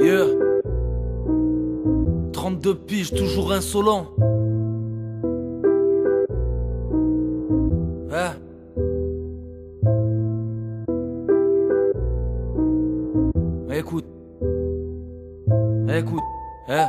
Yeah. 32 piges, toujours insolent. Hein? Écoute. Écoute. Hein?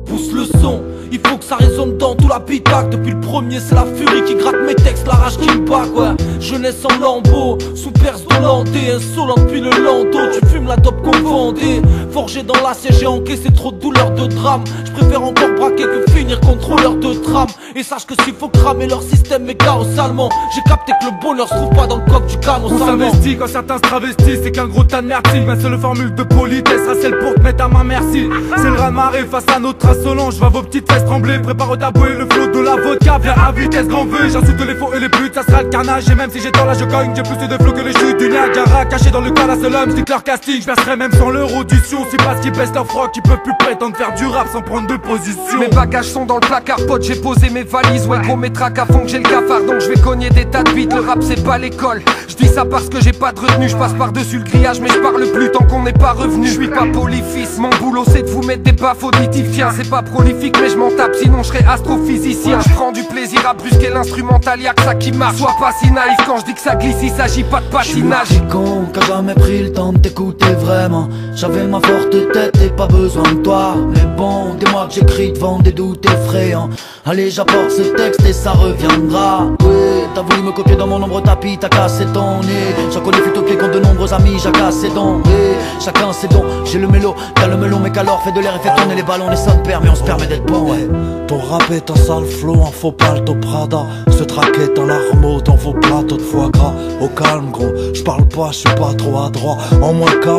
Pousse le son, il faut que ça résonne dans tout l'habitacle. Depuis le premier c'est la furie qui gratte mes textes, la rage qui me bat quoi. Jeunesse en lambeaux, sous perce d'Hollandais, insolent depuis le landau. Tu fumes la dope qu'on vendait, forgé dans l'acier, j'ai encaissé trop de douleurs de drame. Je préfère encore braquer que finir contrôleur de tram. Et sache que s'il faut cramer leur système est chaos salement. J'ai capté que le bonheur se trouve pas dans le coq du canot. On s'investit quand certains se travestissent, c'est qu'un gros tas de merdiques. Ma seule formule de politesse, celle pour te mettre à ma merci. C'est le raz-de-marée face à notre insolent. Je vois vos petites fesses trembler, prépare ta bouée, le flot de la vodka. Viens à vitesse grand V, j'insulte les faux et les putes, ça sera le carnage. Et même si j'ai tort là je cogne, j'ai plus de flow que les chutes du Niagara. Caché dans le cas d'un seul homme, c'est que leur casting. Je verserai même 100 l'euro d'audition. Si parce qu'ils baissent leur froc, ils peuvent plus prétendre faire du rap sans prendre de position. Mes bagages sont dans le placard, pote, j'ai posé mes valises. Ouais gros mes tracks à fond que j'ai le cafard, donc je vais cogner des tas de beats. Le rap c'est pas l'école, je dis ça parce que j'ai pas de retenue. Je passe par dessus le grillage mais je parle plus tant qu'on n'est pas revenu. Je suis pas polyphys, mon boulot c'est de vous mettre des baffes auditives. Tiens c'est pas prolifique mais je m'en tape, sinon je serais astrophysicien. Je prends du plaisir à brusquer l'instrumental, y'a que ça qui marche. Sois pas si naïf quand je dis que ça glisse, il s'agit pas de patinage. J'suis con, qu'a jamais pris le temps de t'écouter vraiment. J'avais ma forte tête et pas besoin de toi. Mais bon, des mois que j'écris devant des doutes effrayants. Allez j'apporte ce texte et ça reviendra. Oui, t'as voulu me copier dans mon ombre tapis, t'as cassé ton nez. J'en connais plutôt pied contre de nombreux amis, j'ai cassé dons. Oui, chacun ses dons, j'ai le mélo, t'as le melon. Mais qu'alors fait de l'air et fait tourner les ballons, les sonnes perd mais on se permet d'être bon, ouais. Ton rap est un sale flow, un faux palto Prada. Se traquer dans l'armeau dans vos plateaux de foie gras. Au calme gros, j'parle pas, j'suis pas trop adroit. En moins qu'à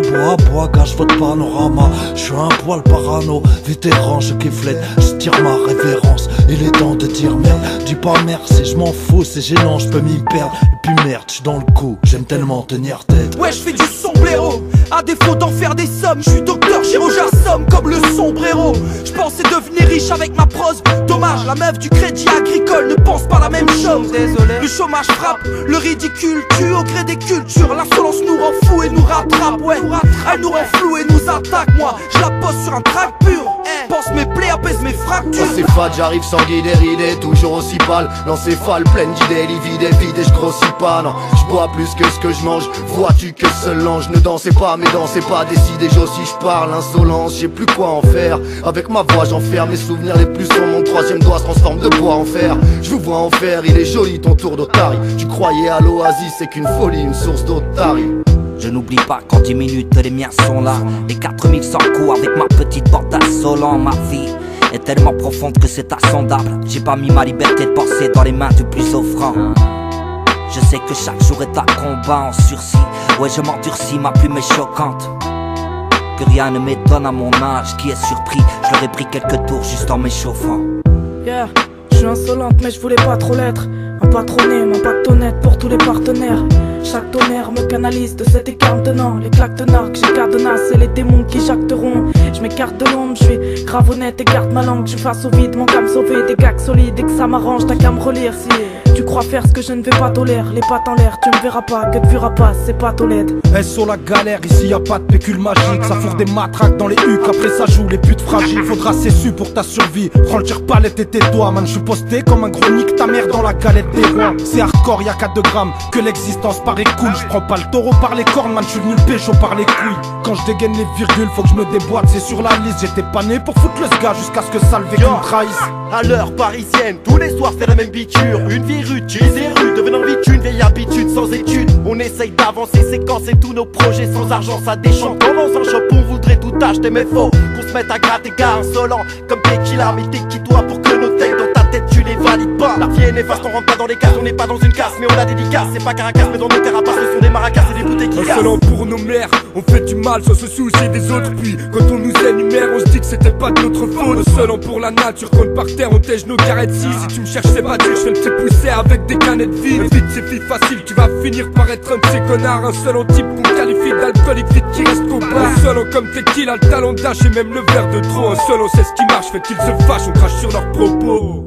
bois, gâche votre panorama. J'suis un poil parano, vétéran, je kiffe l'aide, j'tire ma révérence. Il est temps de dire merde, dis pas merci, j'm'en fous, c'est gênant, j'peux m'y perdre. Et puis merde, j'suis dans le coup, j'aime tellement tenir tête. Ouais, j'fais du sombrero, à défaut d'en faire des sommes. J'suis docteur chirurgien somme comme le sombrero. J'pensais devenir riche avec ma prose. Dommage, la meuf du crédit agricole ne pense pas la même chose. Désolé. Le chômage frappe, le ridicule tue au gré des cultures. L'insolence nous rend fous et nous rattrape, ouais. Elle nous rend flou et nous attaque, moi. Je la pose sur un track pur. Pense mes plaies, apaise mes fractures. C'est fat, j'arrive sans guide et ridé, toujours aussi pâle. L'encéphale pleine d'idées, livide et vide et je grossis pas, non. Je bois plus que ce que je mange, vois-tu que seul l'ange. Ne dansez pas, mais dansez pas, décidez aussi je parle. Insolence, j'ai plus quoi en faire. Avec ma voix j'enferme mes souvenirs les plus sombres. Mon troisième doigt se transforme de bois en fer. Je vous vois en fer, il est joli ton tour d'Otari. Tu croyais à l'oasis, c'est qu'une folie, une source d'Otari. Je n'oublie pas qu'en 10 minutes les miens sont là. Les 4100 coups avec ma petite porte assolant. Ma vie est tellement profonde que c'est insondable. J'ai pas mis ma liberté de penser dans les mains du plus offrant. Je sais que chaque jour est un combat en sursis. Ouais je m'endurcis, ma plume est choquante. Que rien ne m'étonne à mon âge. Qui est surpris, je leur ai pris quelques tours juste en m'échauffant. Yeah, je suis insolente mais je voulais pas trop l'être. Un patronné, un pacte honnête pour tous les partenaires. Chaque tonnerre me canalise de cet écart tenant. Les claques de narc, j'ai cadenasse et les démons qui jacteront. Je m'écarte de l'ombre, je suis grave honnête et garde ma langue. Je suis face au vide, mon cas me sauver des gags solides. Et que ça m'arrange, t'as qu'à me relire. Si tu crois faire ce que je ne vais pas tolérer, les pattes en l'air, tu me verras pas. Que de rapace, c'est pas Tolède. Elles sont la galère, ici y a pas de pécule magique. Ça fourre des matraques dans les hucs, après ça joue les putes fragiles. Faudra cessu pour ta survie, prends le tire-palette et tais-toi. Man, je suis posté comme un gros nique ta mère dans la galette des rois. C'est hardcore, y'a 4 grammes, que l'existence paraît cool. Je prends pas le taureau par les cornes, man, je suis venu le pécho par les couilles. Quand je dégaine les virgules, faut que je me déboîte, c'est sur la liste. J'étais pas né pour foutre le sga jusqu'à ce que ça le vécu me trahisse. À l'heure parisienne, tous les soirs c'est la même biture. Une vie rude, et rude, devenant vite une vieille habitude sans études. On essaye d'avancer, séquencer tous nos projets sans argent, ça déchante. Quand dans un shop on voudrait tout acheter mais faux. Qu'on se mette à gratter gars insolent comme Tequila. Mais t'es qui toi pour que nos têtes dans ta tête tu les valides pas. La vie est néfaste, on rentre pas dans les cases, on n'est pas dans une casse. Mais on a des dédicaces, c'est pas caracas mais dans nos carapaces ce sont des maracas et des bouteilles qui cassent. Insolent pour nos mères, on fait du mal sans se soucier des autres. Puis quand on nous énumère, on se dit que c'était pas de notre faute. Insolent pour la nature, quand par terre on tège nos carrettes. Si tu me cherches c'est pas dur, je fais le petit pousser avec des canettes vides. Vite c'est fille facile, tu vas finir par être un de ces connards. Un seul type qu'on qualifie d'alcoolique vite qui reste au bar. Un seul comme Tequila, le talon d'âge et même le verre de trop. Un seul c'est ce qui marche, fait qu'ils se fâchent, on crache sur leurs propos.